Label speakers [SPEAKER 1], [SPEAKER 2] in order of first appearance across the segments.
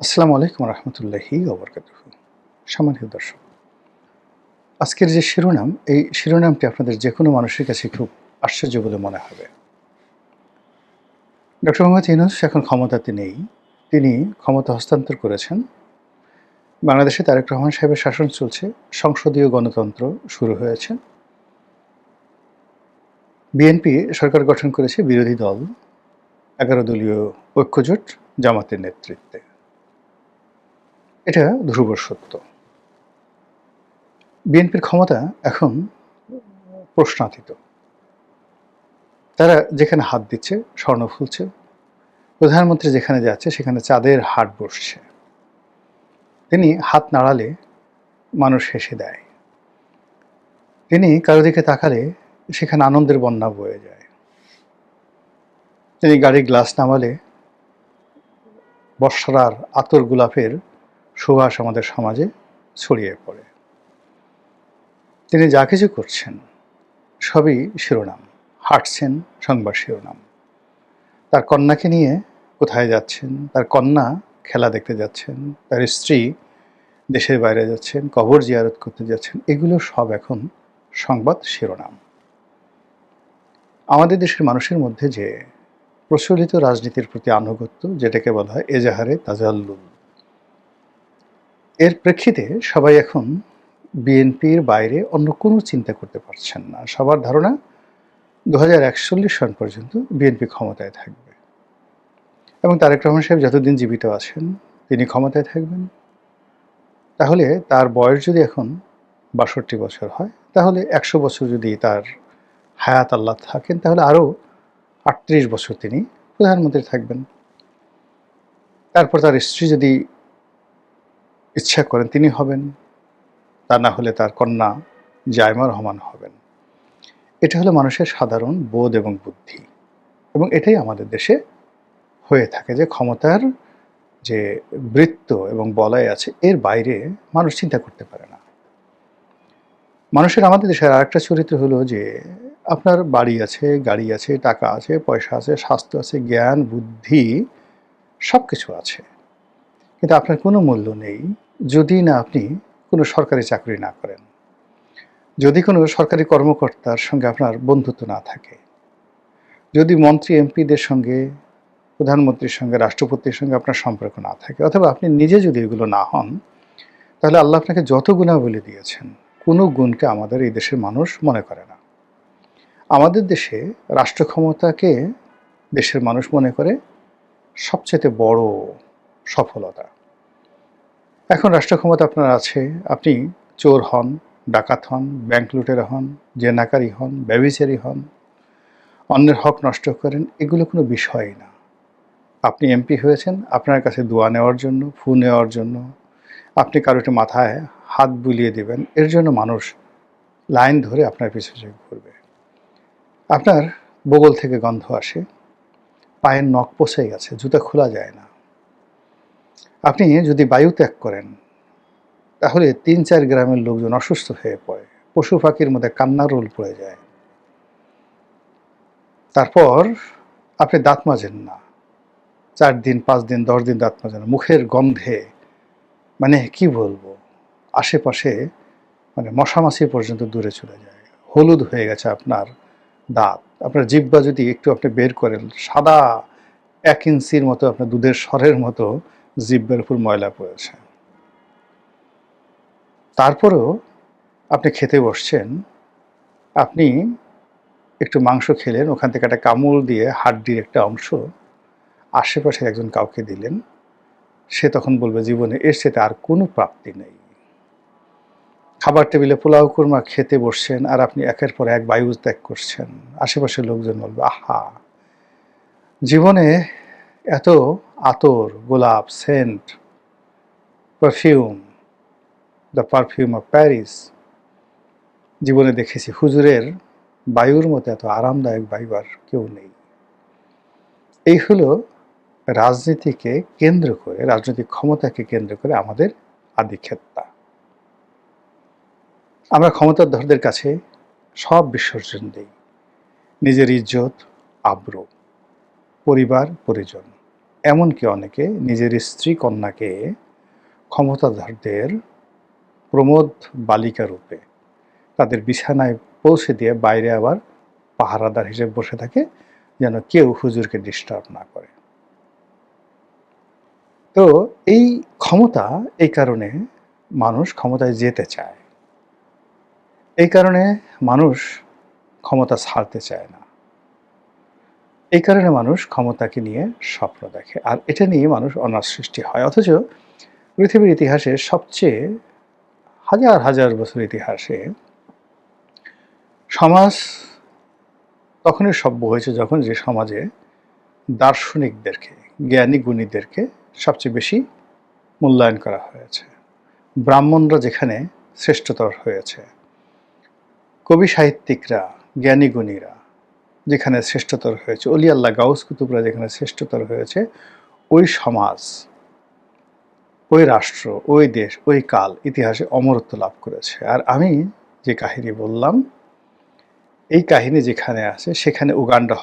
[SPEAKER 1] আসসালামু আলাইকুম রহমতুল্লাহি ওবরকাতুহু। সম্মানিত দর্শক, আজকের যে শিরোনাম, এই শিরোনামটি আপনাদের যে কোনো মানুষের কাছে খুব আশ্চর্য বলে মনে হবে। ডক্টর মোহাম্মদ ইউনূস এখন ক্ষমতাতে নেই। তিনি ক্ষমতা হস্তান্তর করেছেন। বাংলাদেশে তারেক রহমান সাহেবের শাসন চলছে, সংসদীয় গণতন্ত্র শুরু হয়েছে। বিএনপি সরকার গঠন করেছে বিরোধী দল ১১ দলীয় ঐক্যজোট জামাতের নেতৃত্বে। এটা ধ্রুব সত্য। বিএনপির ক্ষমতা এখন প্রশ্নাতীত। তারা যেখানে হাত দিচ্ছে স্বর্ণ ফুলছে, প্রধানমন্ত্রী যেখানে যাচ্ছে সেখানে চাঁদের হাট বসছে। তিনি হাত নাড়ালে মানুষ হেসে দেয়, তিনি কারো দিকে তাকালে সেখানে আনন্দের বন্যা বয়ে যায়। তিনি গাড়ির গ্লাস নামালে বর্ষার আতর গোলাপের সুবাস আমাদের সমাজে ছড়িয়ে পড়ে। তিনি যা কিছু করছেন সবই শিরোনাম, হাঁটছেন সংবাদ শিরোনাম। তার কন্যাকে নিয়ে কোথায় যাচ্ছেন, তার কন্যা খেলা দেখতে যাচ্ছেন, তার স্ত্রী দেশের বাইরে যাচ্ছেন, কবর জিয়ারত করতে যাচ্ছেন, এগুলো সব এখন সংবাদ শিরোনাম। আমাদের দেশের মানুষের মধ্যে যে প্রচলিত রাজনীতির প্রতি আনুগত্য, যেটাকে বলা হয় এজাহারে তাজাল্লুল, এর প্রেক্ষিতে সবাই এখন বিএনপির বাইরে অন্য কোনো চিন্তা করতে পারছেন না। সবার ধারণা 2041 সন পর্যন্ত বিএনপি ক্ষমতায় থাকবে এবং তারেক রহমান সাহেব যতদিন জীবিত আছেন তিনি ক্ষমতায় থাকবেন। তাহলে তার বয়স যদি এখন ৬২ বছর হয়, তাহলে ১০০ বছর যদি তার হায়াত আল্লাহ থাকেন, তাহলে আরও ৩৮ বছর তিনি প্রধানমন্ত্রী থাকবেন। তারপর তার স্ত্রী যদি ইচ্ছা করেন তিনি হবেন, তা না হলে তার কন্যা জায়মা রহমান হবেন। এটা হলো মানুষের সাধারণ বোধ এবং বুদ্ধি, এবং এটাই আমাদের দেশে হয়ে থাকে যে ক্ষমতার যে বৃত্ত এবং বলয় আছে এর বাইরে মানুষ চিন্তা করতে পারে না। মানুষের আমাদের দেশের আরেকটা চরিত্র হলো যে আপনার বাড়ি আছে, গাড়ি আছে, টাকা আছে, পয়সা আছে, স্বাস্থ্য আছে, জ্ঞান বুদ্ধি সব কিছু আছে, কিন্তু আপনার কোনো মূল্য নেই যদি না আপনি কোনো সরকারি চাকরি না করেন, যদি কোনো সরকারি কর্মকর্তার সঙ্গে আপনার বন্ধুত্ব না থাকে, যদি মন্ত্রী এমপিদের সঙ্গে, প্রধানমন্ত্রীর সঙ্গে, রাষ্ট্রপতির সঙ্গে আপনার সম্পর্ক না থাকে, অথবা আপনি নিজে যদি এগুলো না হন, তাহলে আল্লাহ আপনাকে যত গুণাবলী দিয়েছেন কোনো গুণকে আমাদের এই দেশের মানুষ মনে করে না। আমাদের দেশে রাষ্ট্র ক্ষমতাকে দেশের মানুষ মনে করে সবচেয়ে বড় সফলতা। এখন রাষ্ট্র ক্ষমতা আপনার আছে, আপনি চোর হন, ডাকাত হন, ব্যাংক লুটেরা হন, জেনাকারী হন, ব্যভিচারী হন, অন্যের হক নষ্ট করেন, এগুলো কোনো বিষয়ই না। আপনি এমপি হয়েছেন আপনার কাছে দোয়া নেওয়ার জন্য, ফু নেওয়ার জন্য, আপনি কারোটি মাথায় হাত বুলিয়ে দেবেন, এর জন্য মানুষ লাইন ধরে আপনার পিছনে ঘুরবে। আপনার বগল থেকে গন্ধ আসে, পায়ের নখ পচে গেছে, জুতা খোলা যায় না। আপনি যদি বায়ু ত্যাগ করেন তাহলে ৩-৪ গ্রামের লোকজন অসুস্থ হয়ে পড়ে, পশু পাখির মধ্যে কান্নার রোল পড়ে যায়। তারপর আপনি দাঁত মাজেন না, ৪ দিন, ৫ দিন, ১০ দিন দাঁত মাজেন না, মুখের গন্ধে মানে কি বলবো, আশেপাশে মানে মশামাছি পর্যন্ত দূরে চলে যায়। হলুদ হয়ে গেছে আপনার দাঁত, আপনার জিহ্বা যদি একটু আপনি বের করেন, সাদা ১ ইঞ্চির মতো আপনার দুধের স্বরের মতো জিহ্বার উপর ময়লা পড়েছে। তারপরেও আপনি খেতে বসছেন, আপনি একটু মাংস খেলেন, ওখান থেকে একটা কামড় দিয়ে হাড্ডির একটা অংশ আশেপাশের একজন কাউকে দিলেন, সে তখন বলবে জীবনে এর সাথে আর কোনো প্রাপ্তি নেই। খাবার টেবিলে পোলাও কুরমা খেতে বসছেন আর আপনি একের পর এক বায়ু ত্যাগ করছেন, আশেপাশের লোকজন বলবে আহা, জীবনে এত আতর, গোলাপ, scent, perfume, the perfume of Paris জীবনে দেখেছি, হুজুরের বায়ুর মতো এত আরামদায়ক বায়ু আর কেউ নেই। এই হলো রাজনীতিকে কেন্দ্র করে, রাজনৈতিক ক্ষমতাকে কেন্দ্র করে আমাদের আধিক্ষেত্তা। আমরা ক্ষমতাধরদের কাছে সব বিসর্জন দিই, নিজের ইজ্জত, আব্রু, পরিবার, পরিজন। এমনকি অনেকে নিজের স্ত্রী কন্যাকে ক্ষমতাধরদের প্রমোদ বালিকা রূপে তাদের বিছানায় পৌঁছে দিয়ে বাইরে আবার পাহারাদার হিসেবে বসে থাকে, যেন কেউ হুজুরকে ডিস্টার্ব না করে। তো এই ক্ষমতা, এই কারণে মানুষ ক্ষমতায় যেতে চায়, এই কারণে মানুষ ক্ষমতা ছাড়তে চায় না, এই কারণে মানুষ ক্ষমতাকে নিয়ে স্বপ্ন দেখে, আর এটা নিয়ে মানুষ অনার সৃষ্টি হয়। অথচ পৃথিবীর ইতিহাসে সবচেয়ে হাজার হাজার বছর ইতিহাসে সমাজ তখনই সভ্য হয়েছে যখন যে সমাজে দার্শনিকদেরকে, জ্ঞানী গুণীদেরকে সবচেয়ে বেশি মূল্যায়ন করা হয়েছে, ব্রাহ্মণরা যেখানে শ্রেষ্ঠতর হয়েছে, কবি সাহিত্যিকরা, জ্ঞানী গুণীরা যেখানে শ্রেষ্ঠতর হয়েছে, অলি আল্লাহ গাউস কুতুবরা যেখানে শ্রেষ্ঠতর হয়েছে, ওই সমাজ, ওই রাষ্ট্র, ওই দেশ, ওই কাল ইতিহাসে অমরত্ব লাভ করেছে। আর আমি যে কাহিনী বললাম, এই কাহিনী যেখানে আছে সেখানে উগান্ডা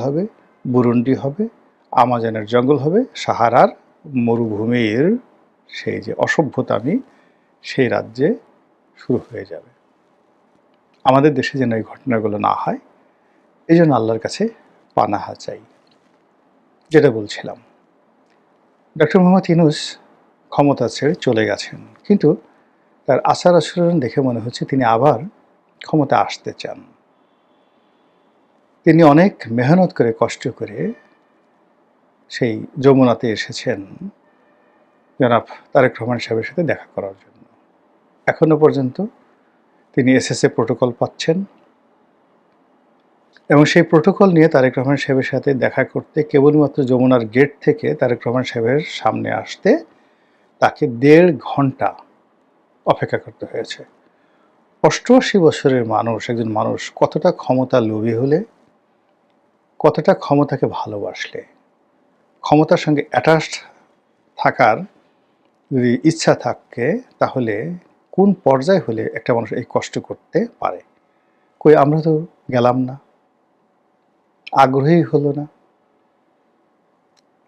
[SPEAKER 1] হবে, বুরুন্ডি হবে, আমাজনের জঙ্গল হবে, সাহারার মরুভূমির সেই যে অসভ্যতামি, সেই রাজ্যে শুরু হয়ে যাবে। আমাদের দেশে যেন এই ঘটনাগুলো না হয়, এই জন্য আল্লাহর কাছে পানাহা চাই। যেটা বলছিলাম, ডক্টর মোহাম্মদ ইউনূস ক্ষমতা ছেড়ে চলে গেছেন, কিন্তু তার আচার আচরণ দেখে মনে হচ্ছে তিনি আবার ক্ষমতা আসতে চান। তিনি অনেক মেহনত করে, কষ্ট করে সেই যমুনাতে এসেছেন জনাব তারেক রহমান সাহেবের সাথে দেখা করার জন্য। এখনো পর্যন্ত তিনি এসএসএ প্রোটোকল পাচ্ছেন, এবং সেই প্রোটোকল নিয়ে তারেক রহমান সাহেবের সাথে দেখা করতে কেবলমাত্র যমুনার গেট থেকে তারেক রহমান সাহেবের সামনে আসতে তাকে 1.5 ঘন্টা অপেক্ষা করতে হয়েছে। 88 বছরের মানুষ, একজন মানুষ কতটা ক্ষমতা লোভী হলে, কতটা ক্ষমতাকে ভালোবাসলে, ক্ষমতার সঙ্গে অ্যাটাচড থাকার যদি ইচ্ছা থাকে, তাহলে কোন পর্যায়ে হলে একটা মানুষ এই কষ্ট করতে পারে? কই আমরা তো গেলাম না, আগ্রহী হলো না,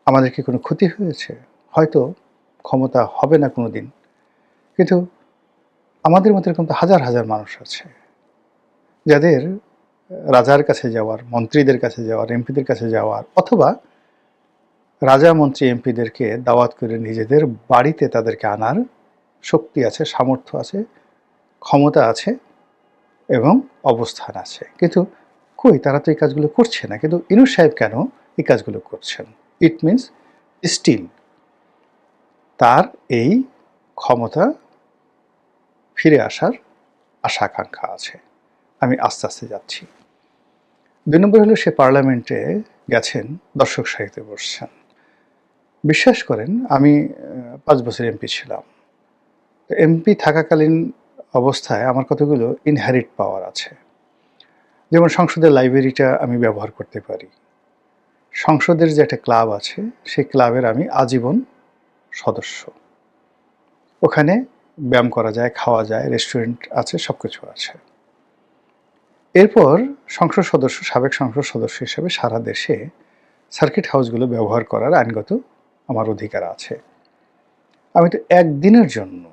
[SPEAKER 1] আমাদের কি কোনো ক্ষতি হয়েছে? হয়তো ক্ষমতা হবে না কোনো দিন, কিন্তু আমাদের মতো এরকম তো হাজার হাজার মানুষ আছে যাদের রাজার কাছে যাওয়ার, মন্ত্রীদের কাছে যাওয়ার, এমপিদের কাছে যাওয়ার, অথবা রাজা মন্ত্রী এমপিদেরকে দাওয়াত করে নিজেদের বাড়িতে তাদেরকে আনার শক্তি আছে, সামর্থ্য আছে, ক্ষমতা আছে এবং অবস্থান আছে। কিন্তু কই, তারা তো এই কাজগুলো করছে না। কিন্তু ইউনূস সাহেব কেন এই কাজগুলো করছেন? ইট মিনস স্টিল তার এই ক্ষমতা ফিরে আসার আশা আকাঙ্ক্ষা আছে। আমি আস্তে আস্তে যাচ্ছি। 2 নম্বর হলো, সে পার্লামেন্টে গেছেন, দর্শক সারিতে বসছেন। বিশ্বাস করেন, আমি 5 বছর এমপি ছিলাম। এমপি থাকাকালীন অবস্থায় আমার কতগুলো ইনহেরিট পাওয়ার আছে। যেমন সংসদের লাইব্রেরিটা আমি ব্যবহার করতে পারি, সংসদের যে একটা ক্লাব আছে সেই ক্লাবের আমি আজীবন সদস্য। ওখানে ব্যায়াম করা যায়, খাওয়া যায়, রেস্টুরেন্ট আছে, সব কিছু আছে। এরপর সংসদ সদস্য, সাবেক সংসদ সদস্য হিসেবে সারা দেশে সার্কিট হাউসগুলো ব্যবহার করার আইনগত আমার অধিকার আছে। আমি তো একদিনের জন্য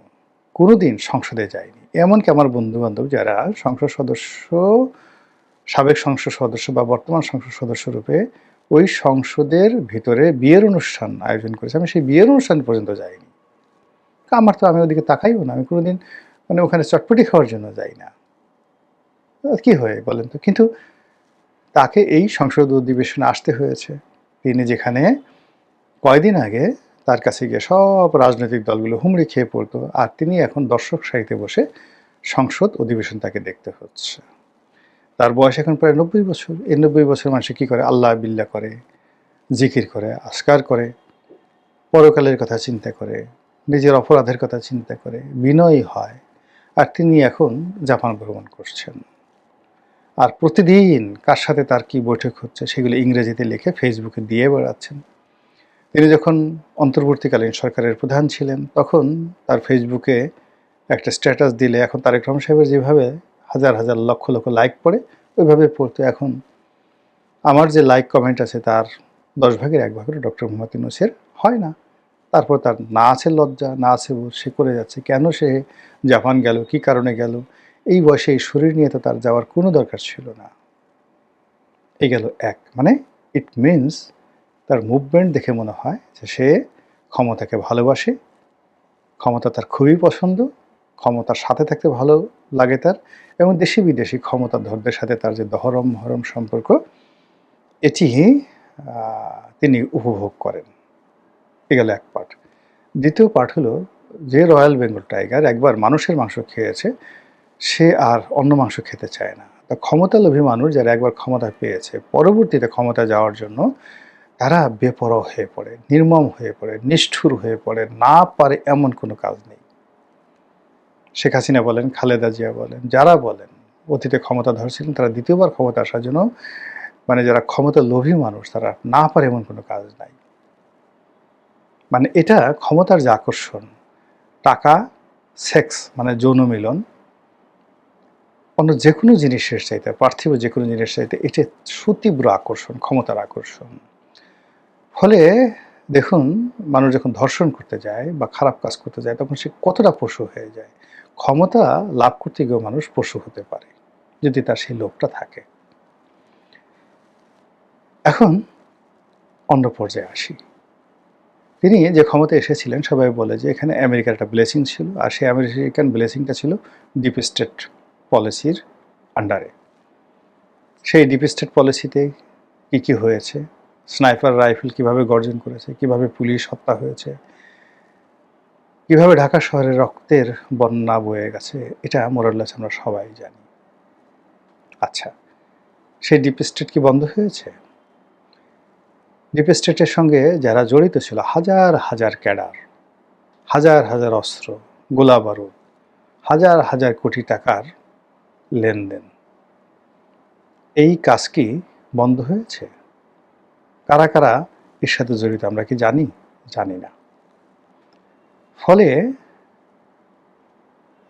[SPEAKER 1] কোনোদিন সংসদে যাইনি। এমনকি আমার বন্ধুবান্ধব যারা সংসদ সদস্য, সাবেক সংসদ সদস্য বা বর্তমান সংসদ সদস্য রূপে ওই সংসদের ভিতরে বিয়ের অনুষ্ঠান আয়োজন করেছে, আমি সেই বিয়ের অনুষ্ঠান পর্যন্ত যাইনি। আমার তো, আমি ওদিকে তাকাইও না, আমি কোনোদিন মানে ওখানে চটপটি খাওয়ার জন্য যাই না। কি হয়ে বলেন তো? কিন্তু তাকে এই সংসদ অধিবেশনে আসতে হয়েছে। তিনি যেখানে কয়দিন আগে তার কাছে গিয়ে সব রাজনৈতিক দলগুলো হুমড়ি খেয়ে পড়তো, আর তিনি এখন দর্শক সারিতে বসে সংসদ অধিবেশন তাকে দেখতে হচ্ছে। তার বয়স এখন প্রায় 90 বছর। এই 90 বছর মানুষ কি করে? আল্লাহ বিল্লাহ করে, জিকির করে, আজকার করে, পরকালের কথা চিন্তা করে, নিজের অপরাধের কথা চিন্তা করে, বিনয়ী হয়। আর তিনি এখন জাপান ভ্রমণ করছেন, আর প্রতিদিন কার সাথে তার কি বৈঠক হচ্ছে সেগুলো ইংরেজিতে লিখে ফেসবুকে দিয়ে বেড়াচ্ছেন। তিনি যখন অন্তর্বর্তীকালীন সরকারের প্রধান ছিলেন, তখন তার ফেসবুকে একটা স্ট্যাটাস দিলে এখন তারেক রহমান সাহেবের যেভাবে হাজার হাজার লক্ষ লক্ষ লাইক পড়ে, ওইভাবে পড়তো। এখন আমার যে লাইক কমেন্ট আছে তার 10 ভাগের 1 ভাগও ডক্টর মোহাম্মদ ইউনূসের হয় না। তারপর তার না আছে লজ্জা, না আছে বোধ, সে করে যাচ্ছে। কেন সে জাপান গেল, কী কারণে গেল? এই বয়সে এই শরীর নিয়ে তো তার যাওয়ার কোনো দরকার ছিল না। এই গেল এক। মানে ইট মিনস তার মুভমেন্ট দেখে মনে হয় যে সে ক্ষমতাকে ভালোবাসে, ক্ষমতা তার খুবই পছন্দ, ক্ষমতার সাথে থাকতে ভালো লাগে তার, এবং দেশি বিদেশি ক্ষমতাধরদের সাথে তার যে দহরম মহরম সম্পর্ক, এটি তিনি উপভোগ করেন। এ গেল এক পার্ট। দ্বিতীয় পার্ট হলো, যে রয়্যাল বেঙ্গল টাইগার একবার মানুষের মাংস খেয়েছে, সে আর অন্য মাংস খেতে চায় না। তো ক্ষমতালোভী মানুষ যারা একবার ক্ষমতা পেয়েছে, পরবর্তীতে ক্ষমতা যাওয়ার জন্য তারা বেপরোয়া হয়ে পড়ে, নির্মম হয়ে পড়ে, নিষ্ঠুর হয়ে পড়ে, না পারে এমন কোনো কাজ নেই। শেখ হাসিনা বলেন, খালেদা জিয়া বলেন, যারা বলেন অতীতে ক্ষমতা ধরছিলেন, তারা দ্বিতীয়বার ক্ষমতা আসার জন্য, মানে যারা ক্ষমতা লোভী মানুষ, তারা না পারে এমন কোনো কাজ নাই। মানে এটা ক্ষমতার যে আকর্ষণ, টাকা, সেক্স মানে যৌন মিলন, অন্য যে কোনো জিনিসের চাইতে, পার্থিব যে কোনো জিনিসের চাইতে এটা সুতীব্র আকর্ষণ, ক্ষমতার আকর্ষণ। ফলে দেখুন, মানুষ যখন ধর্ষণ করতে যায় বা খারাপ কাজ করতে যায়, তখন সে কতটা পশু হয়ে যায়। ক্ষমতা লাভ করতে গিয়েও মানুষ পশু হতে পারে, যদি তার সেই লোভটা থাকে। এখন অন্য পর্যায়ে আসি। তিনি যে ক্ষমতায় এসেছিলেন, সবাই বলে যে এখানে আমেরিকার একটা ব্লেসিং ছিল, আর সেই আমেরিকান ব্লেসিংটা ছিল ডিপ স্টেট পলিসির আন্ডারে। সেই ডিপ স্টেট পলিসিতে কী কী হয়েছে, স্নাইপার রাইফেল কিভাবে গর্জন করেছে, কিভাবে পুলিশ হত্যা হয়েছে, কিভাবে ঢাকা শহরে রক্তের বন্যা বয়ে গেছে, এটা মোরাললেস আমরা সবাই জানি। আচ্ছা, সেই ডিপ স্টেট কি বন্ধ হয়েছে? ডিপ স্টেটের সঙ্গে যারা জড়িত ছিল, হাজার হাজার ক্যাডার, হাজার হাজার অস্ত্র, গোলা বারুদ, হাজার হাজার কোটি টাকার লেনদেন, এই কাজ কি বন্ধ হয়েছে? কারা কারা এর সাথে জড়িত আমরা কি জানি? জানি না। ফলে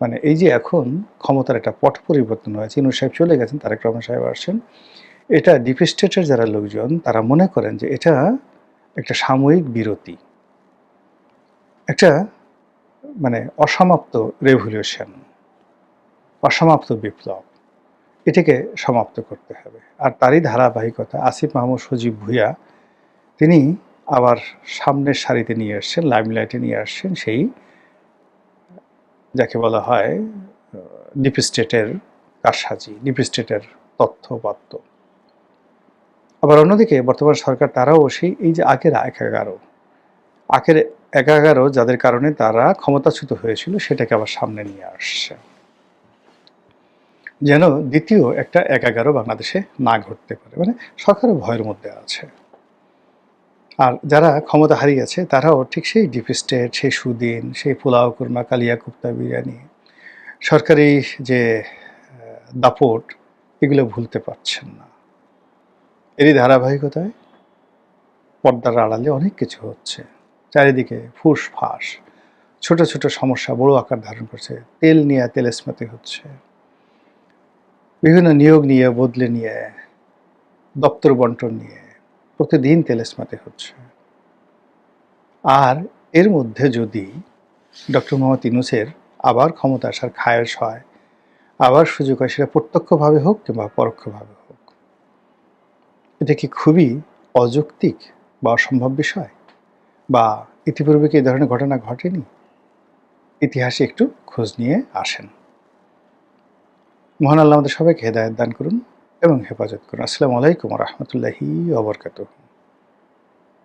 [SPEAKER 1] মানে এই যে এখন ক্ষমতার একটা পট পরিবর্তন হয়েছে, ইউনূস সাহেব চলে গেছেন, তারেক রহমান সাহেব আসছেন, এটা ডিপ স্টেটের যারা লোকজন, তারা মনে করেন যে এটা একটা সাময়িক বিরতি, একটা মানে অসমাপ্ত রেভলিউশন, অসমাপ্ত বিপ্লব, এটাকে সমাপ্ত করতে হবে। আর তারই ধারাবাহিকতা আসিফ মাহমুদ সজীব ভুঁইয়া, তিনি আবার সামনের সারিতে নিয়ে আসছেন, লাইমলাইটে নিয়ে আসছেন সেই যাকে বলা হয় ডিপ স্টেটের কারসাজি, ডিপ স্টেটের তথ্যপাত্য। আবার অন্যদিকে বর্তমান সরকার, তারাও সেই এই যে আগের 11 যাদের কারণে তারা ক্ষমতাচ্যুত হয়েছিল, সেটাকে আবার সামনে নিয়ে আসছে, যেন দ্বিতীয় একটা 11 বাংলাদেশে না ঘটতে পারে। মানে সরকারও ভয়ের মধ্যে আছে। আর যারা ক্ষমতা হারিয়েছে, তারাও ঠিক সেই ডিপ স্টেট, সেই সুদিন, সেই পোলাও কুরমা, কালিয়া কুপ্তা, বিরিয়ানি, সরকারি যে দাপট, এগুলো ভুলতে পারছেন না। এরই ধারাবাহিকতায় পর্দার আড়ালে অনেক কিছু হচ্ছে, চারিদিকে ফুসফাস, ছোট ছোট সমস্যা বড় আকার ধারণ করছে। তেল নিয়ে তেলেস্মাতি হচ্ছে, বিভিন্ন নিয়োগ নিয়ে, বদলে নিয়ে, দপ্তর বন্টন নিয়ে প্রতিদিন তেলেস্মাতি হচ্ছে। আর এর মধ্যে যদি ডক্টর মোহাম্মদ ইউনূসের আবার ক্ষমতা আসার খায়েশ হয়, আবার সুযোগ হয়, সেটা প্রত্যক্ষভাবে হোক কিংবা পরোক্ষভাবে হোক, এটা কি খুবই অযৌক্তিক বা অসম্ভব বিষয়? বা ইতিপূর্বে কি এই ধরনের ঘটনা ঘটেনি? ইতিহাসে একটু খোঁজ নিয়ে আসেন। মহান আল্লাহ আমাদের সবাইকে হেদায়েত দান করুন এবং হেফাজত করুন। আসসালামু আলাইকুম ওয়া রাহমাতুল্লাহি ওয়া বারাকাতুহু।